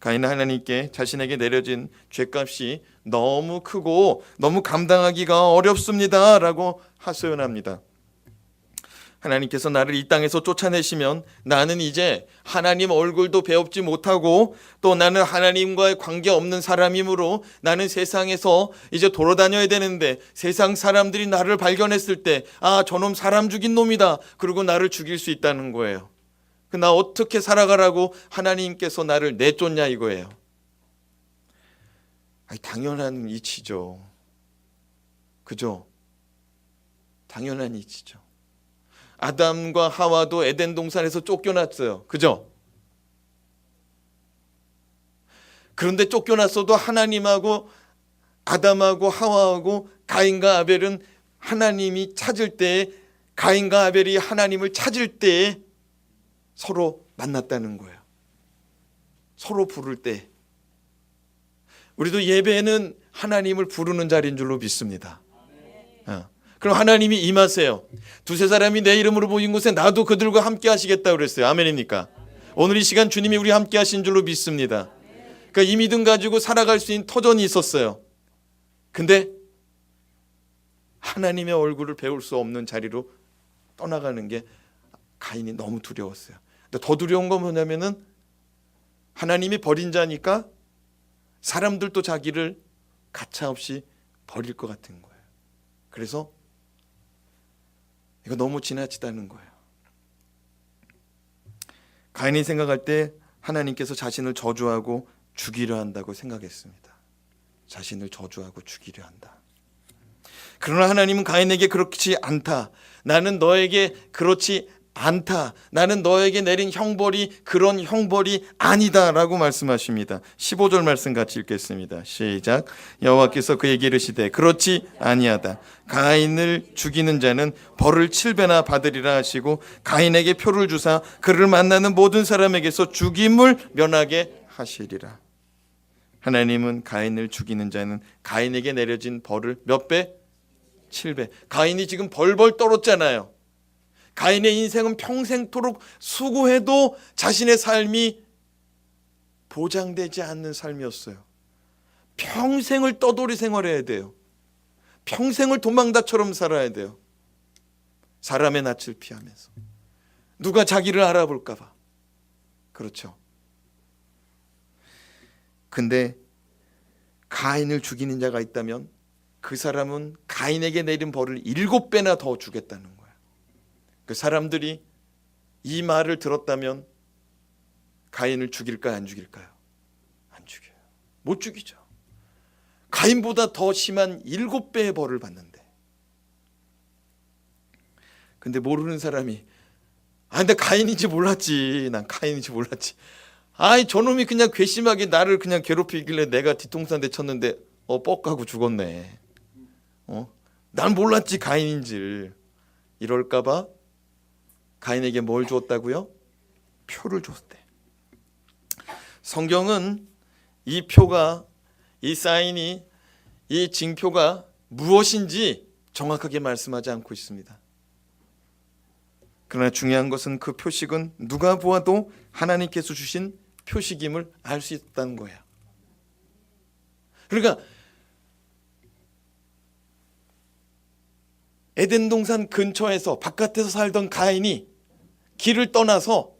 가인은 하나님께 자신에게 내려진 죄값이 너무 크고 너무 감당하기가 어렵습니다 라고 하소연합니다. 하나님께서 나를 이 땅에서 쫓아내시면 나는 이제 하나님 얼굴도 배웁지 못하고 또 나는 하나님과의 관계없는 사람이므로 나는 세상에서 이제 돌아다녀야 되는데 세상 사람들이 나를 발견했을 때 저놈 사람 죽인 놈이다. 그리고 나를 죽일 수 있다는 거예요. 나 어떻게 살아가라고 하나님께서 나를 내쫓냐 이거예요. 당연한 이치죠. 그죠? 당연한 이치죠. 아담과 하와도 에덴 동산에서 쫓겨났어요. 그죠? 그런데 쫓겨났어도 하나님하고 아담하고 하와하고 가인과 아벨은 하나님이 찾을 때 가인과 아벨이 하나님을 찾을 때 서로 만났다는 거예요. 서로 부를 때. 우리도 예배는 하나님을 부르는 자리인 줄로 믿습니다. 그럼 하나님이 임하세요. 두세 사람이 내 이름으로 모인 곳에 나도 그들과 함께 하시겠다고 그랬어요. 아멘입니까? 오늘 이 시간 주님이 우리 함께 하신 줄로 믿습니다. 그러니까 이 믿음 가지고 살아갈 수 있는 터전이 있었어요. 근데 하나님의 얼굴을 배울 수 없는 자리로 떠나가는 게 가인이 너무 두려웠어요. 근데 더 두려운 건 뭐냐면은 하나님이 버린 자니까 사람들도 자기를 가차없이 버릴 것 같은 거예요. 그래서 이거 너무 지나치다는 거예요. 가인이 생각할 때 하나님께서 자신을 저주하고 죽이려 한다고 생각했습니다. 자신을 저주하고 죽이려 한다. 그러나 하나님은 가인에게 그렇지 않다. 나는 너에게 그렇지 않다. 나는 너에게 내린 형벌이 그런 형벌이 아니다 라고 말씀하십니다. 15절 말씀 같이 읽겠습니다. 시작. 여호와께서 그에게 이르시되 그렇지 아니하다. 가인을 죽이는 자는 벌을 7배나 받으리라 하시고 가인에게 표를 주사 그를 만나는 모든 사람에게서 죽임을 면하게 하시리라. 하나님은 가인을 죽이는 자는 가인에게 내려진 벌을 몇 배? 7배. 가인이 지금 벌벌 떨었잖아요. 가인의 인생은 평생토록 수고해도 자신의 삶이 보장되지 않는 삶이었어요. 평생을 떠돌이 생활해야 돼요. 평생을 도망다처럼 살아야 돼요. 사람의 낯을 피하면서 누가 자기를 알아볼까 봐. 그렇죠. 근데 가인을 죽이는 자가 있다면 그 사람은 가인에게 내린 벌을 7배나 더 주겠다는 거야. 그 사람들이 이 말을 들었다면 가인을 죽일까요? 안 죽일까요? 안 죽여요. 못 죽이죠. 가인보다 더 심한 7배의 벌을 받는데. 근데 모르는 사람이 근데 가인인지 몰랐지. 난 가인인지 몰랐지. 저놈이 그냥 괘씸하게 나를 그냥 괴롭히길래 내가 뒤통수 한 대 쳤는데 뻑하고 죽었네. 난 몰랐지 가인인지. 이럴까 봐 가인에게 뭘 주었다고요? 표를 줬대. 성경은 이 표가, 이 사인이, 이 징표가 무엇인지 정확하게 말씀하지 않고 있습니다. 그러나 중요한 것은 그 표식은 누가 보아도 하나님께서 주신 표식임을 알 수 있다는 거예요. 그러니까 에덴 동산 근처에서 바깥에서 살던 가인이 길을 떠나서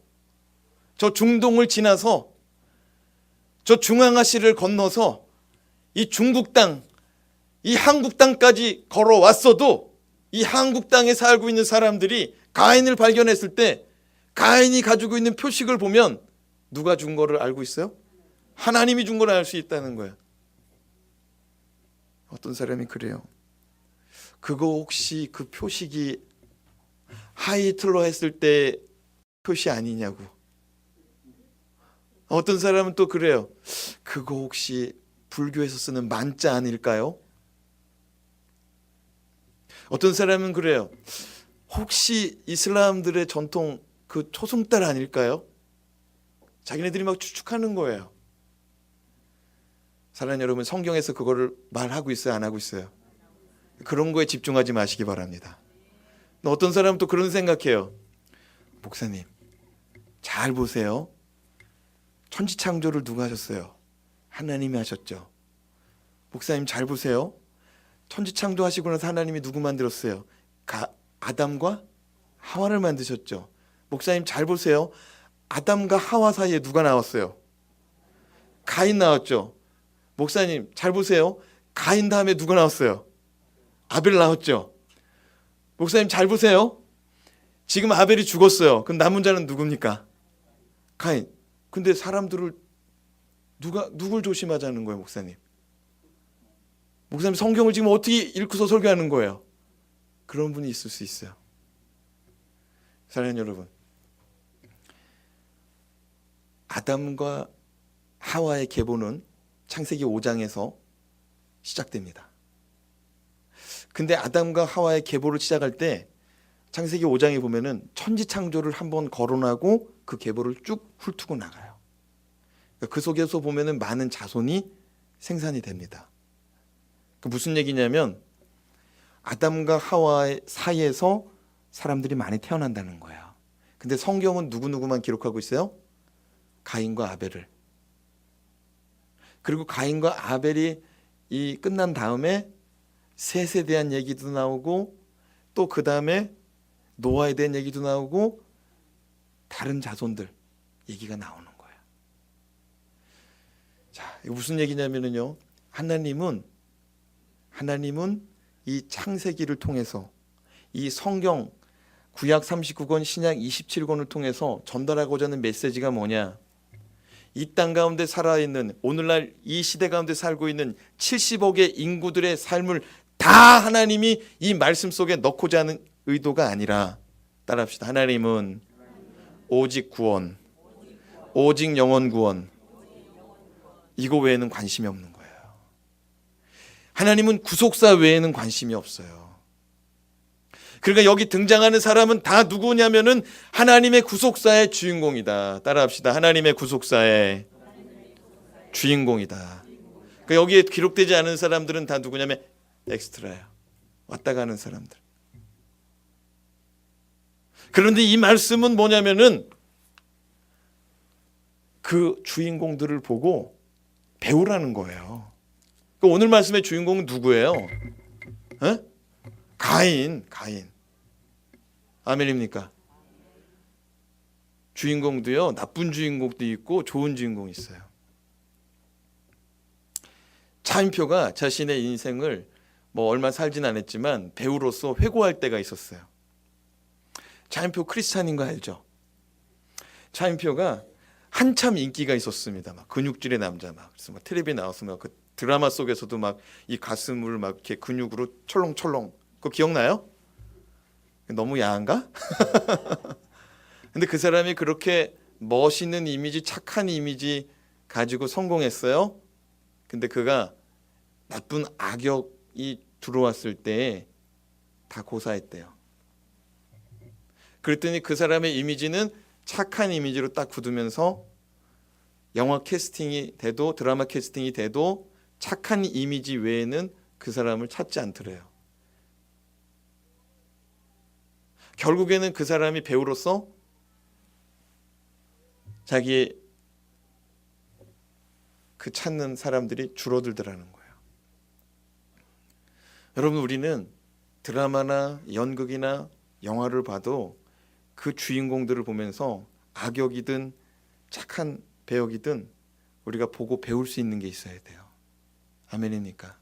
저 중동을 지나서 저 중앙아시아를 건너서 이 중국 땅, 이 한국 땅까지 걸어왔어도 이 한국 땅에 살고 있는 사람들이 가인을 발견했을 때 가인이 가지고 있는 표식을 보면 누가 준 거를 알고 있어요? 하나님이 준 걸 알 수 있다는 거예요. 어떤 사람이 그래요. 그거 혹시 그 표식이 하이틀러 했을 때 표시 아니냐고. 어떤 사람은 또 그래요. 그거 혹시 불교에서 쓰는 만자 아닐까요? 어떤 사람은 그래요. 혹시 이슬람들의 전통 그 초승달 아닐까요? 자기네들이 막 추측하는 거예요. 사랑하는 여러분, 성경에서 그거를 말하고 있어요? 안 하고 있어요? 그런 거에 집중하지 마시기 바랍니다. 어떤 사람은 또 그런 생각해요. 목사님, 잘 보세요. 천지창조를 누가 하셨어요? 하나님이 하셨죠. 목사님 잘 보세요. 천지창조 하시고 나서 하나님이 누구 만들었어요? 아담과 하와를 만드셨죠. 목사님 잘 보세요. 아담과 하와 사이에 누가 나왔어요? 가인 나왔죠. 목사님 잘 보세요. 가인 다음에 누가 나왔어요? 아벨 나왔죠. 목사님 잘 보세요. 지금 아벨이 죽었어요. 그럼 남은 자는 누굽니까? 가인. 근데 사람들을 누굴 조심하자는 거예요, 목사님? 목사님 성경을 지금 어떻게 읽고서 설교하는 거예요? 그런 분이 있을 수 있어요. 사랑하는 여러분, 아담과 하와의 계보는 창세기 5장에서 시작됩니다. 근데 아담과 하와의 계보를 시작할 때 창세기 5장에 보면은 천지창조를 한번 거론하고 그 계보를 쭉 훑고 나가요. 그 속에서 보면은 많은 자손이 생산이 됩니다. 무슨 얘기냐면 아담과 하와 사이에서 사람들이 많이 태어난다는 거예요. 근데 성경은 누구누구만 기록하고 있어요? 가인과 아벨을. 그리고 가인과 아벨이 끝난 다음에 셋에 대한 얘기도 나오고 또 그 다음에 노아에 대한 얘기도 나오고 다른 자손들 얘기가 나오는 거예요. 자, 이거 무슨 얘기냐면요. 하나님은 이 창세기를 통해서 이 성경 구약 39권 신약 27권을 통해서 전달하고자 하는 메시지가 뭐냐? 이 땅 가운데 살아있는 오늘날 이 시대 가운데 살고 있는 70억의 인구들의 삶을 다 하나님이 이 말씀 속에 넣고자 하는 의도가 아니라, 따라합시다. 하나님은 오직 구원, 오직 영혼 구원, 이거 외에는 관심이 없는 거예요. 하나님은 구속사 외에는 관심이 없어요. 그러니까 여기 등장하는 사람은 다 누구냐면은 하나님의 구속사의 주인공이다. 따라합시다. 하나님의 구속사의 주인공이다. 그러니까 여기에 기록되지 않은 사람들은 다 누구냐면 엑스트라야. 왔다 가는 사람들. 그런데 이 말씀은 뭐냐면은 그 주인공들을 보고 배우라는 거예요. 그러니까 오늘 말씀의 주인공은 누구예요? 가인. 아멘입니까? 주인공도요, 나쁜 주인공도 있고 좋은 주인공이 있어요. 차인표가 자신의 인생을 얼마 살진 않았지만 배우로서 회고할 때가 있었어요. 차인표 크리스찬인 거 알죠? 차인표가 한참 인기가 있었습니다. 막 근육질의 남자, 그래서 텔레비에 나와서 그 드라마 속에서도 이 가슴을 이렇게 근육으로 철렁철렁. 그거 기억나요? 너무 야한가? 근데 그 사람이 그렇게 멋있는 이미지, 착한 이미지 가지고 성공했어요. 근데 그가 나쁜 악역이 들어왔을 때 다 고사했대요. 그랬더니 그 사람의 이미지는 착한 이미지로 딱 굳으면서 영화 캐스팅이 돼도, 드라마 캐스팅이 돼도 착한 이미지 외에는 그 사람을 찾지 않더래요. 결국에는 그 사람이 배우로서 자기의 그 찾는 사람들이 줄어들더라는 거예요. 여러분, 우리는 드라마나 연극이나 영화를 봐도 그 주인공들을 보면서 악역이든 착한 배역이든 우리가 보고 배울 수 있는 게 있어야 돼요. 아멘입니까?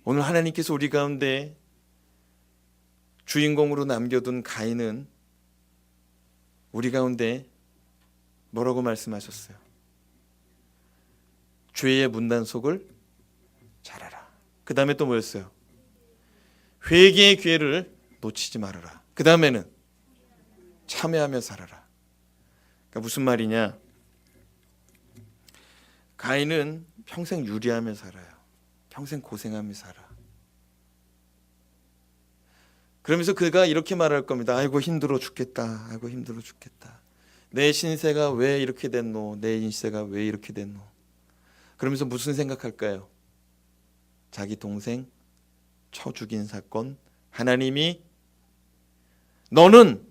오늘 하나님께서 우리 가운데 주인공으로 남겨둔 가인은 우리 가운데 뭐라고 말씀하셨어요? 죄의 문단속을 잘하라. 그 다음에 또 뭐였어요? 회개의 기회를 놓치지 말아라. 그 다음에는 참회하며 살아라. 그러니까 무슨 말이냐? 가인은 평생 유리하며 살아요. 평생 고생하며 살아. 그러면서 그가 이렇게 말할 겁니다. 아이고 힘들어 죽겠다. 아이고 힘들어 죽겠다. 내 신세가 왜 이렇게 됐노? 내 인세가 왜 이렇게 됐노? 그러면서 무슨 생각할까요? 자기 동생 쳐 죽인 사건, 하나님이 너는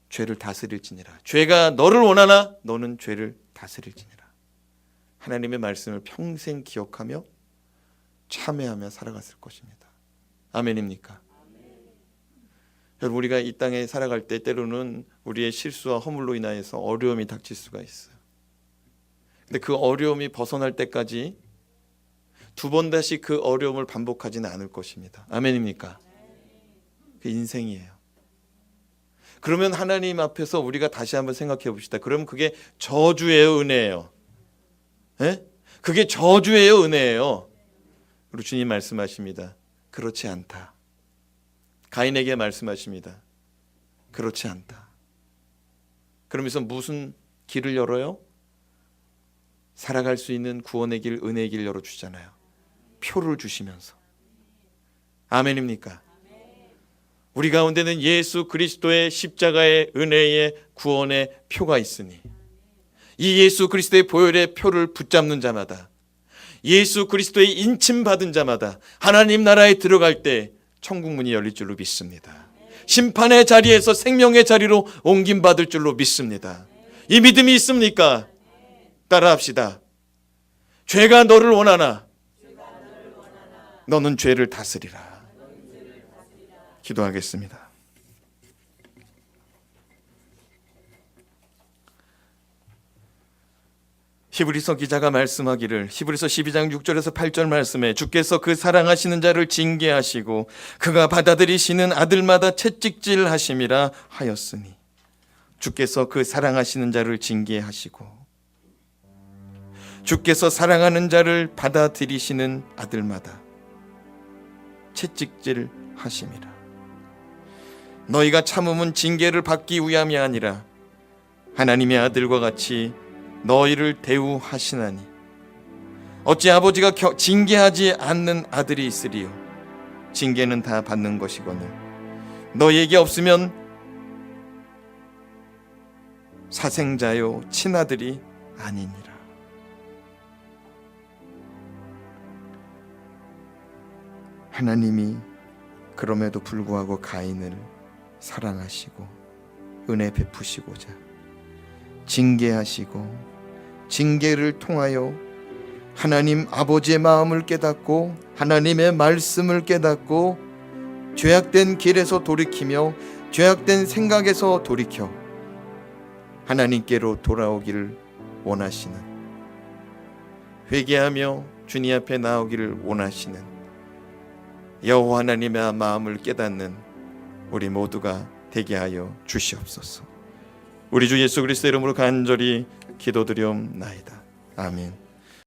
죄를 다스릴지니라. 죄가 너를 원하나 너는 죄를 다스릴지니라. 하나님의 말씀을 평생 기억하며 참회하며 살아갔을 것입니다. 아멘입니까? 여러분, 우리가 이 땅에 살아갈 때 때로는 우리의 실수와 허물로 인하여서 어려움이 닥칠 수가 있어요. 근데 그 어려움이 벗어날 때까지 두 번 다시 그 어려움을 반복하지는 않을 것입니다. 아멘입니까? 그 인생이에요. 그러면 하나님 앞에서 우리가 다시 한번 생각해 봅시다. 그럼 그게 저주예요, 은혜예요? 예? 그게 저주예요, 은혜예요? 그리고 주님 말씀하십니다. 그렇지 않다. 가인에게 말씀하십니다. 그렇지 않다. 그러면서 무슨 길을 열어요? 살아갈 수 있는 구원의 길, 은혜의 길 열어주잖아요. 표를 주시면서. 아멘입니까? 우리 가운데는 예수 그리스도의 십자가의 은혜의 구원의 표가 있으니 이 예수 그리스도의 보혈의 표를 붙잡는 자마다, 예수 그리스도의 인침받은 자마다 하나님 나라에 들어갈 때 천국 문이 열릴 줄로 믿습니다. 심판의 자리에서 생명의 자리로 옮김받을 줄로 믿습니다. 이 믿음이 있습니까? 따라합시다. 죄가 너를 원하나 너는 죄를 다스리라. 기도하겠습니다. 히브리서 기자가 말씀하기를, 히브리서 12장 6절에서 8절 말씀에 주께서 그 사랑하시는 자를 징계하시고 그가 받아들이시는 아들마다 채찍질 하심이라 하였으니, 주께서 그 사랑하시는 자를 징계하시고 주께서 사랑하는 자를 받아들이시는 아들마다 채찍질 하심이라. 너희가 참음은 징계를 받기 위함이 아니라 하나님의 아들과 같이 너희를 대우하시나니, 어찌 아버지가 징계하지 않는 아들이 있으리요? 징계는 다 받는 것이거늘 너희에게 없으면 사생자요 친아들이 아니니라. 하나님이 그럼에도 불구하고 가인을 사랑하시고 은혜 베푸시고자 징계하시고, 징계를 통하여 하나님 아버지의 마음을 깨닫고 하나님의 말씀을 깨닫고 죄악된 길에서 돌이키며 죄악된 생각에서 돌이켜 하나님께로 돌아오기를 원하시는, 회개하며 주님 앞에 나오기를 원하시는 여호와 하나님의 마음을 깨닫는 우리 모두가 되게 하여 주시옵소서. 우리 주 예수 그리스도의 이름으로 간절히 기도드리옵나이다. 아멘.